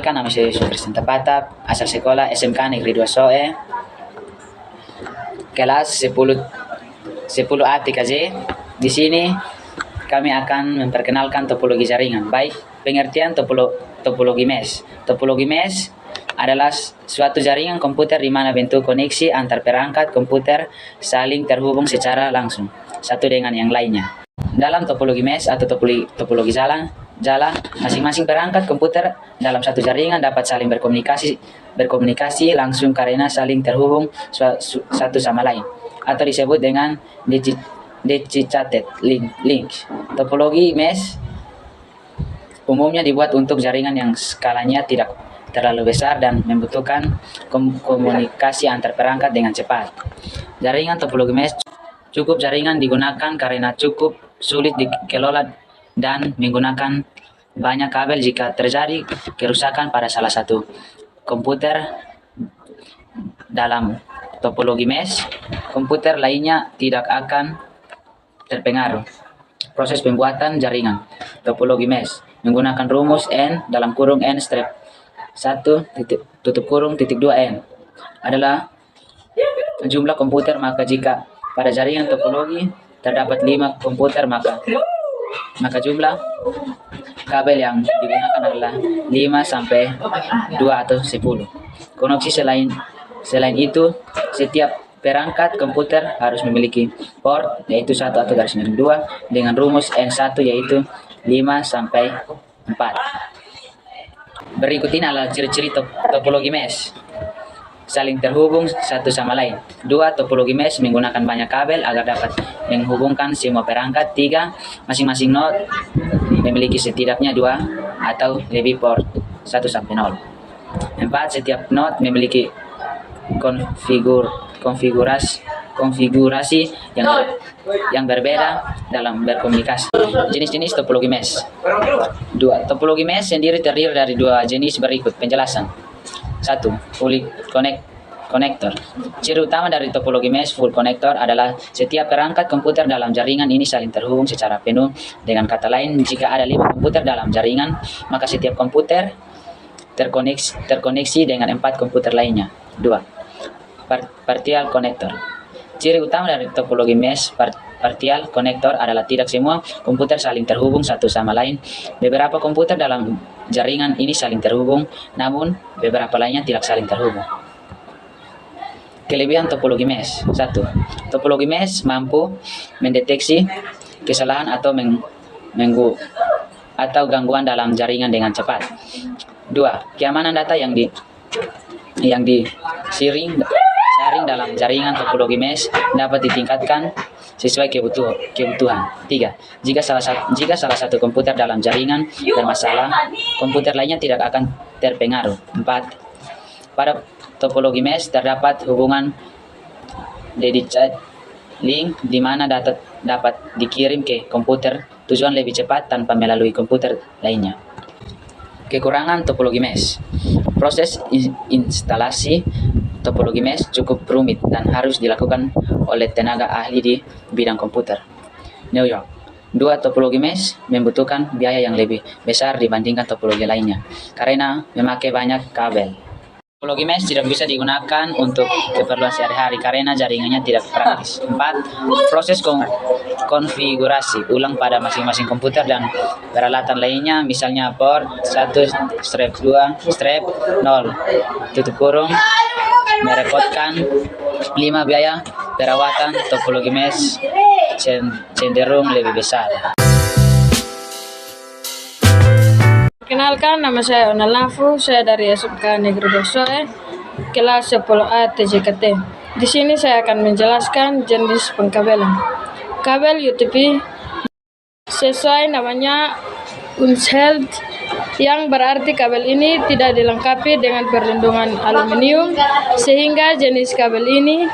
Perkenalkan, nama saya Supresiden Patap, asal sekolah SMK Negeri 2 Soe, kelas 10A 3J. Di sini kami akan memperkenalkan topologi jaringan, baik pengertian topologi mesh. Topologi mesh adalah suatu jaringan komputer di mana bentuk koneksi antar perangkat komputer saling terhubung secara langsung satu dengan yang lainnya. Dalam topologi mesh atau topologi jalan, masing-masing perangkat komputer dalam satu jaringan dapat saling berkomunikasi langsung karena saling terhubung satu sama lain, atau disebut dengan dedicated link. Topologi mesh umumnya dibuat untuk jaringan yang skalanya tidak terlalu besar dan membutuhkan komunikasi antar perangkat dengan cepat. Jaringan topologi mesh cukup jaringan digunakan karena cukup sulit dikelola dan menggunakan banyak kabel. Jika terjadi kerusakan pada salah satu komputer dalam topologi mesh, komputer lainnya tidak akan terpengaruh. Proses pembuatan jaringan topologi mesh menggunakan rumus n dalam kurung n strip 1 tutup kurung titik 2 n adalah jumlah komputer. Maka jika pada jaringan topologi terdapat 5 komputer, maka jumlah kabel yang digunakan adalah 5 sampai 2 atau 10. Koneksi selain itu, setiap perangkat komputer harus memiliki port, yaitu 1 atau garis miring 2 dengan rumus N1, yaitu 5 sampai 4. Berikut ini adalah ciri-ciri topologi mesh. Saling terhubung satu sama lain. 2. Topologi mesh menggunakan banyak kabel agar dapat menghubungkan semua perangkat. 3. Masing-masing node memiliki setidaknya 2 atau lebih port 1 sampai 0. 4. Setiap node memiliki konfigurasi yang berbeda dalam berkomunikasi. Jenis-jenis topologi mesh. 2. Topologi mesh sendiri terdiri dari 2 jenis berikut penjelasan. 1. Full connector. Ciri utama dari topologi mesh full connector adalah setiap perangkat komputer dalam jaringan ini saling terhubung secara penuh. Dengan kata lain, jika ada 5 komputer dalam jaringan, maka setiap komputer terkoneksi dengan 4 komputer lainnya. 2. Partial connector. Ciri utama dari topologi mesh partial connector adalah tidak semua komputer saling terhubung satu sama lain. Beberapa komputer dalam jaringan ini saling terhubung, namun beberapa lainnya tidak saling terhubung. Kelebihan topologi mesh. 1. Topologi mesh mampu mendeteksi kesalahan atau gangguan dalam jaringan dengan cepat. 2. Keamanan data yang disaring dalam jaringan topologi mesh dapat ditingkatkan sesuai kebutuhan. 3. Jika salah satu komputer dalam jaringan bermasalah, komputer lainnya tidak akan terpengaruh. 4. Pada topologi mesh terdapat hubungan dedicated link di mana data dapat dikirim ke komputer tujuan lebih cepat tanpa melalui komputer lainnya. Kekurangan topologi mesh. Proses instalasi topologi mesh cukup rumit dan harus dilakukan oleh tenaga ahli di bidang komputer. New York. 2. Topologi mesh membutuhkan biaya yang lebih besar dibandingkan topologi lainnya karena memakai banyak kabel. Topologi mesh tidak bisa digunakan untuk keperluan sehari-hari karena jaringannya tidak praktis. 4. Proses konfigurasi ulang pada masing-masing komputer dan peralatan lainnya, misalnya port 1 strip 2 strip 0 tutup kurung, merepotkan. 5. Biaya perawatan topologi mesh cenderung lebih besar. Perkenalkan, nama saya Onal Nafu, saya dari SMK Negeri 2 Soe, kelas 10A TJKT. Di sini saya akan menjelaskan jenis pengkabelan. Kabel UTP sesuai namanya unsheld, yang berarti kabel ini tidak dilengkapi dengan perlindungan aluminium, sehingga jenis kabel ini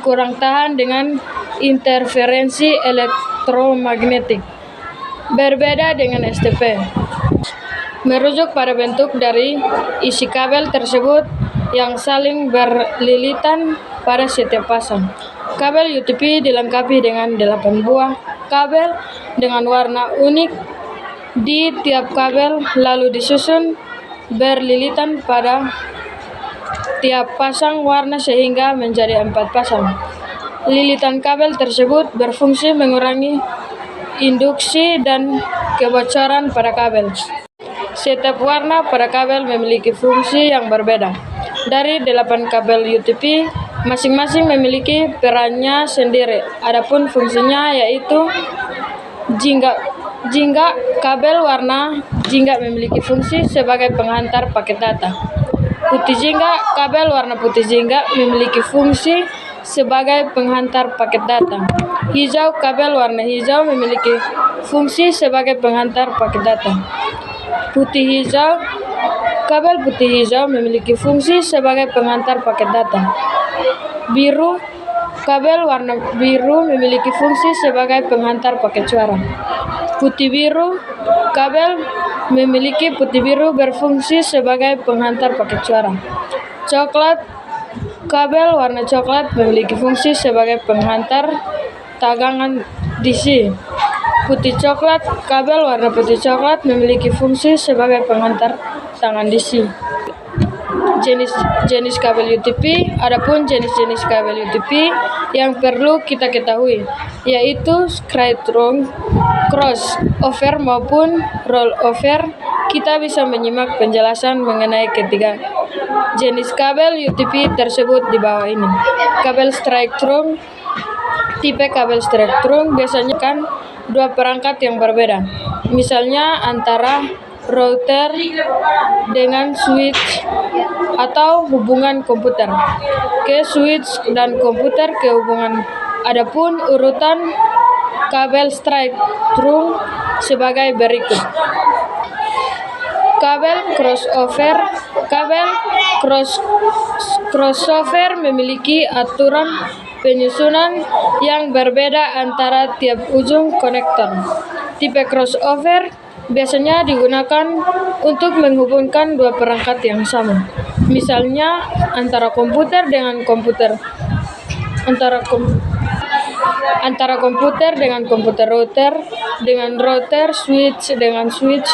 kurang tahan dengan interferensi elektromagnetik. Berbeda dengan STP. Merujuk pada bentuk dari isi kabel tersebut yang saling berlilitan pada setiap pasang. Kabel UTP dilengkapi dengan 8 buah kabel dengan warna unik di tiap kabel, lalu disusun berlilitan pada tiap pasang warna sehingga menjadi 4 pasang. Lilitan kabel tersebut berfungsi mengurangi induksi dan kebocoran pada kabel. Setiap warna pada kabel memiliki fungsi yang berbeda. Dari 8 kabel UTP, masing-masing memiliki perannya sendiri. Adapun fungsinya yaitu jingga kabel warna jingga memiliki fungsi sebagai penghantar paket data. Putih jingga kabel warna putih jingga memiliki fungsi sebagai penghantar paket data. Hijau kabel warna hijau memiliki fungsi sebagai penghantar paket data. Kabel putih hijau memiliki fungsi sebagai penghantar paket data. Biru kabel warna biru memiliki fungsi sebagai penghantar paket suara. Putih biru kabel memiliki putih biru berfungsi sebagai penghantar paket suara. Coklat kabel warna coklat memiliki fungsi sebagai penghantar tegangan DC. Putih coklat kabel warna putih coklat memiliki fungsi sebagai penghantar tegangan DC. Jenis kabel UTP. Adapun jenis-jenis kabel UTP yang perlu kita ketahui yaitu straight-through, crossover maupun rollover. Kita bisa menyimak penjelasan mengenai ketiga jenis kabel UTP tersebut di bawah ini. Kabel straight-through. Tipe kabel straight-through biasanya kan 2 perangkat yang berbeda. Misalnya antara router dengan switch atau hubungan komputer ke switch dan komputer ke hubungan. Adapun urutan kabel straight-through sebagai berikut. Kabel crossover. Kabel crossover memiliki aturan penyusunan yang berbeda antara tiap ujung konektor. Tipe crossover biasanya digunakan untuk menghubungkan 2 perangkat yang sama. Misalnya antara komputer dengan komputer, antara komputer dengan komputer, router dengan router, switch dengan switch,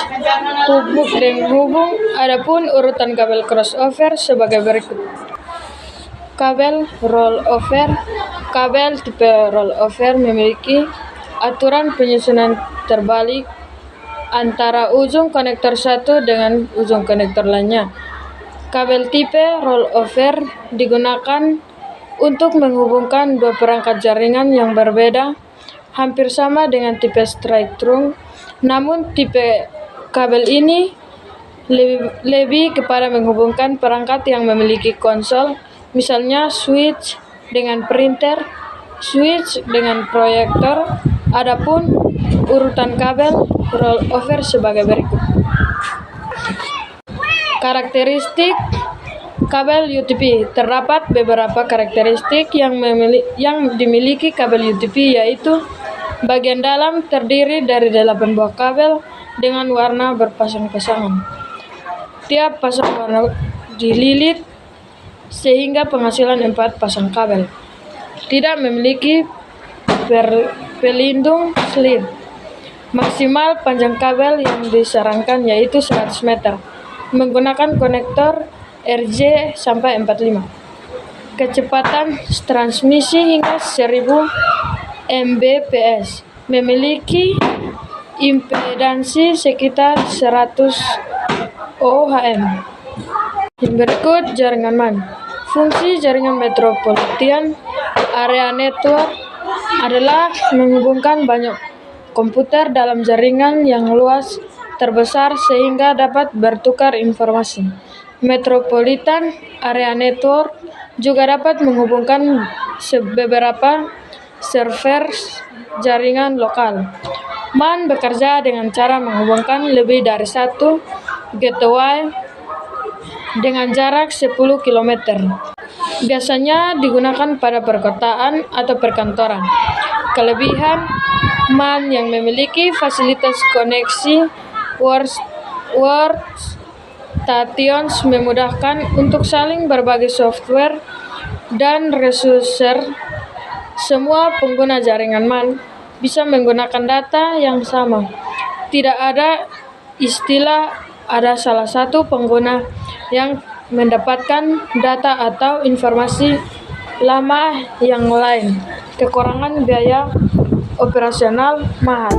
hubung. Adapun urutan kabel crossover sebagai berikut. Kabel rollover. Kabel tipe rollover memiliki aturan penyusunan terbalik antara ujung konektor satu dengan ujung konektor lainnya. Kabel tipe rollover digunakan untuk menghubungkan 2 perangkat jaringan yang berbeda, hampir sama dengan tipe straight-through. Namun tipe kabel ini lebih kepada menghubungkan perangkat yang memiliki konsol, misalnya switch dengan printer, switch dengan proyektor. Adapun urutan kabel rollover sebagai berikut. Karakteristik kabel UTP. Terdapat beberapa karakteristik yang dimiliki kabel UTP, yaitu bagian dalam terdiri dari 8 buah kabel dengan warna berpasang-pasangan. Tiap pasang warna dililit sehingga penghasilan 4 pasang kabel. Tidak memiliki pelindung slip. Maksimal panjang kabel yang disarankan yaitu 100 meter. Menggunakan konektor RJ45. Kecepatan transmisi hingga 1000 Mbps. Memiliki impedansi sekitar 100 ohm. Berikut jaringan MAN. Fungsi jaringan Metropolitan Area Network adalah menghubungkan banyak komputer dalam jaringan yang luas terbesar sehingga dapat bertukar informasi. Metropolitan Area Network juga dapat menghubungkan beberapa server jaringan lokal. MAN bekerja dengan cara menghubungkan lebih dari 1 gateway dengan jarak 10 km. Biasanya digunakan pada perkotaan atau perkantoran. Kelebihan MAN yang memiliki fasilitas koneksi workstations memudahkan untuk saling berbagi software dan resources. Semua pengguna jaringan MAN bisa menggunakan data yang sama. Tidak ada istilah ada salah satu pengguna yang mendapatkan data atau informasi lama yang lain, kekurangan biaya operasional mahal.